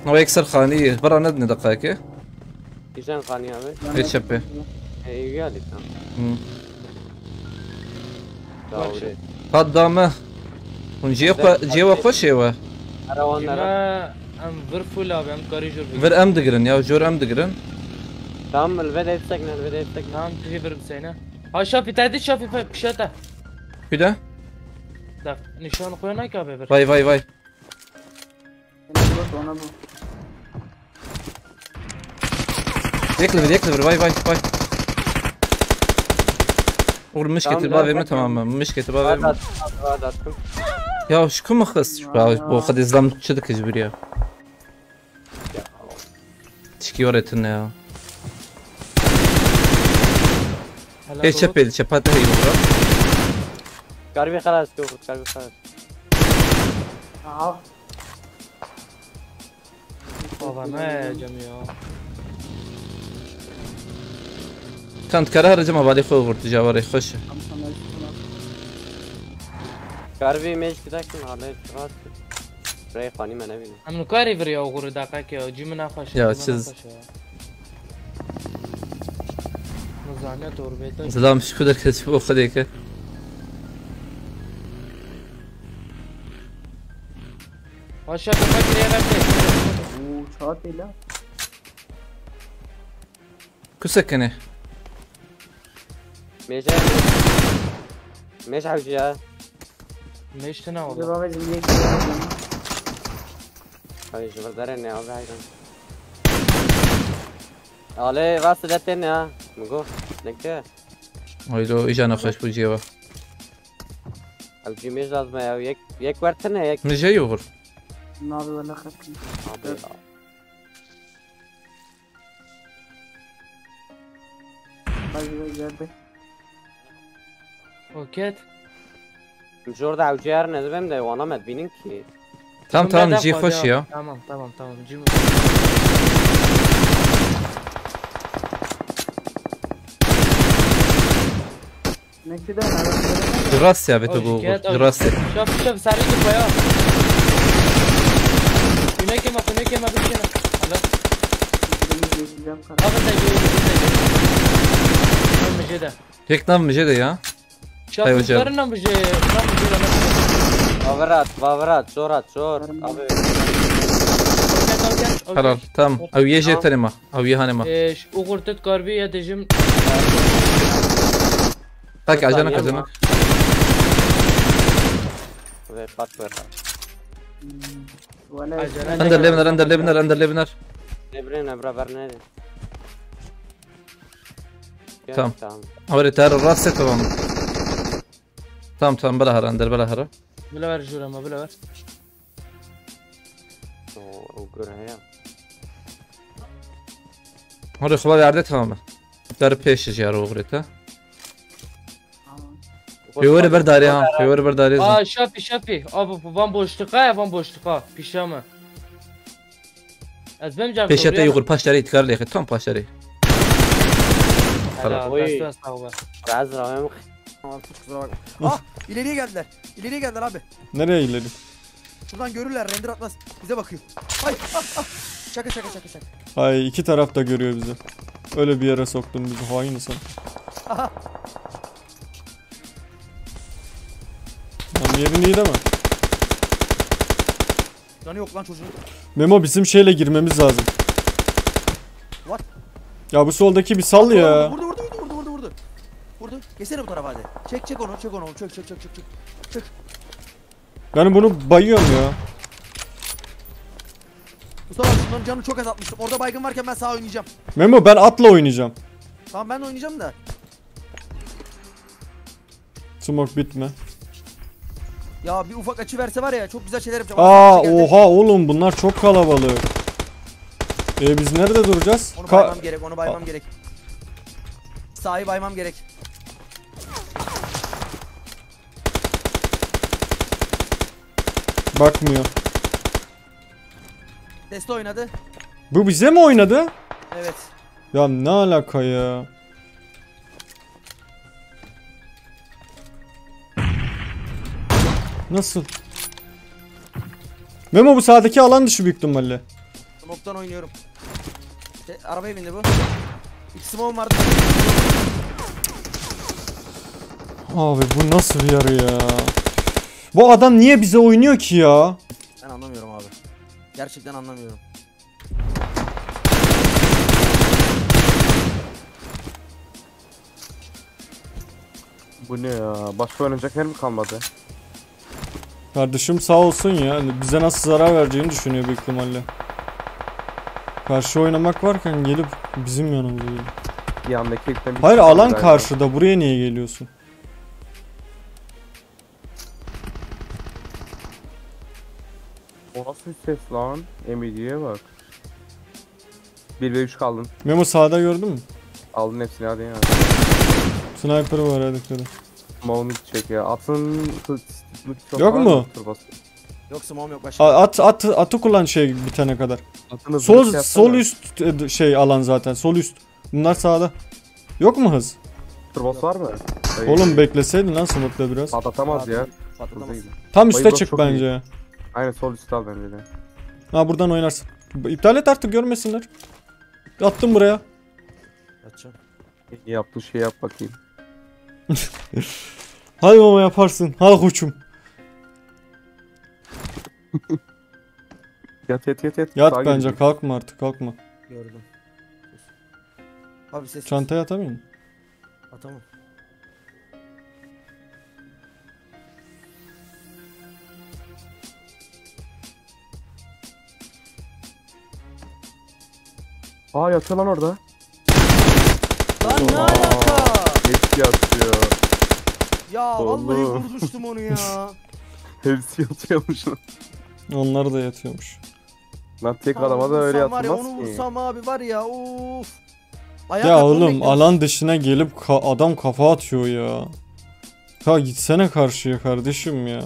او يكسر خانيه برا ندني دقائق İşten kanıyor abi. ايش شبه İyi geldik tamam. Doğru. قدامه ونجيوا خوش ايوه Karavanlara. ام فر abi ام kari jur. فر ام دقرن يا جور ام دقرن Tamam الفيديو etsek ne الفيديو etsek. Tamam تجي فر بسينا. ها شافي تعدي شافي بشاتا. كده Da nişan koyana ki abi. فاي فاي فاي يكلفر فاي فاي فاي والمشكلة الباب ما تماما مشكلة الباب Attım. يا شو كم خص شو بو خد إسلام شدك جبريا تشكي وريتنا يا ايش شبيل شبات هي ورا Garbi خلاص تاخذ garbi خلاص. Baba ne camiyo. كانت كراهة رجمة بعد يخو ورد جاوري خش Garbi meş giderken hala rahat. Buraya fani ben evine. Am kari ver ya uğur dakika ki cimina faş. Ya siz Muzane doğru beyta. سلام شو كدر كسب وخديك Aşağı bakır ya verdi. Çağatayla. كو سكنه Meşe. Meşe havcı ya. Meştene oldu. Cevabı zimliye gidiyor. Hayır şu kadar ne abi hayran. Ale vası zaten ya. Mugo. Ne ويلو اجانا خوش بوجيوا Havcı meş lazım ya. Yek versene yek. من جاي يغر Ne yapıyor ne kadar? Abi ya. Hadi geldi. Oket. Şurada havcı yarın ne demem de vanamet binin ki. تمام تمام نجي خوش يا Tamam tamam. Cim. Ne kadar ne? جراس يا بيتو جراس Şaf sarı ki koya. Güne kema bir şey. Allah. Abi de gel. هيك نام مجد يا Şaflarına bir şey. Vavrat, zor. Abi. حلال تمام او يجي تنما او يهانما Uğur tut garbi ya dejim. تاك عجنك Ver pat ver. اندر ليبنر Ne beraber ne? Tamam. اوري تار الراس تمام تمام بلا هر اندر بلا هر Bile ver jurama bile ver. O görüyor. هوري خبار يعرض تمام دار بيش جارو غريتا فيوري برداري ها فيوري برداري Aa şafi. Abi bu boşluğa pişama. Az benim cevap. بيشتا يغور باشتري تكار لي تام باشتري Biraz rahmet. Kusura bakma. Ah ileriye geldiler abi. Nereye ileri? Şuradan görürler render atmaz. Bize bakıyor. Ay Şaka. Hay iki taraf da görüyor bizi. Öyle bir yere soktun bizi hain sen. Lan yerin iyi değil mi? Canı yok lan çocuğun. Memo bizim şeyle girmemiz lazım. What? Ya bu soldaki bir sal ya. Vurdu. Geçsene bu tarafa hadi. Çek onu. Çek. Ben bunu bayıyorum ya. Mustafa şunların canını çok azaltmıştım. Orada baygın varken ben sağa oynayacağım. Memo ben atla oynayacağım. Tamam ben de oynayacağım da. Smoke bitme. Ya bir ufak açı verse var ya çok güzel şeyler yapacağım. Aa oha oğlum bunlar çok kalabalık. Biz nerede duracağız? Onu baymam gerek. Sağı baymam gerek. Bakmıyor. Deste oynadı. Bu bize mi oynadı? Evet. Ya ne alaka ya? Nasıl? Memo bu sağdaki alan dışı büyük ihtimalle. Smoke'tan oynuyorum. Arabaya bindi bu. İki smoke'um vardı. Abi bu nasıl bir yarı ya? Bu adam niye bize oynuyor ki ya? Ben anlamıyorum abi. Gerçekten anlamıyorum. Bu ne ya? Başka oynayacak yer mi kalmadı? Kardeşim sağ olsun ya. Hani bize nasıl zarar vereceğini düşünüyor büyük ihtimalle. Karşı oynamak varken gelip bizim yanımıza geliyor. Yandaki ekten bir Hayır şey alan kaldı karşıda. Buraya niye geliyorsun? galiba. O nasıl bir ses lan? Emidiye bak. 1 ve 3 kaldın. Memo sağda gördün mü? Aldın hepsini hadi ya. Sniper var hadi dikkat et. Mount çek ya. Atın... Yok mu? Yok smoke'um yok başka. Atı kullan şey bitene kadar. Atın Sol üst şey alan zaten. Sol üst. Bunlar sağda. Yok mu hız? Turbos var mı? Hayır. Oğlum bekleseydin lan smoke'la biraz. Patlatamaz ya. Patlatamaz. Hızlıydı. Tam üste Bayılmak çık çok bence iyi. ya. Aynen sol üstü al bence de. Ha buradan oynarsın. İptal et artık görmesinler. Attım buraya. Açacağım. İyi yaptığı şey yap bakayım. Hadi mama yaparsın. Hadi koçum. Yat. Yat Sağa bence gidecek. kalkma artık kalkma. Gördüm. Abi ses. Çantaya atamayın mı? Atamam. Aa yatıyor lan orada. Lan ne alaka? Hepsi yatıyor. Ya vallahi Oğlum. vurmuştum onu ya. Hepsi yatıyormuş lan. Onlar da yatıyormuş. Lan tek adama da öyle Vursam var ya, yatılmaz onu ki. vursam abi var ya of. Ya oğlum alan dışına gelip adam kafa atıyor ya. Ya gitsene karşıya kardeşim ya.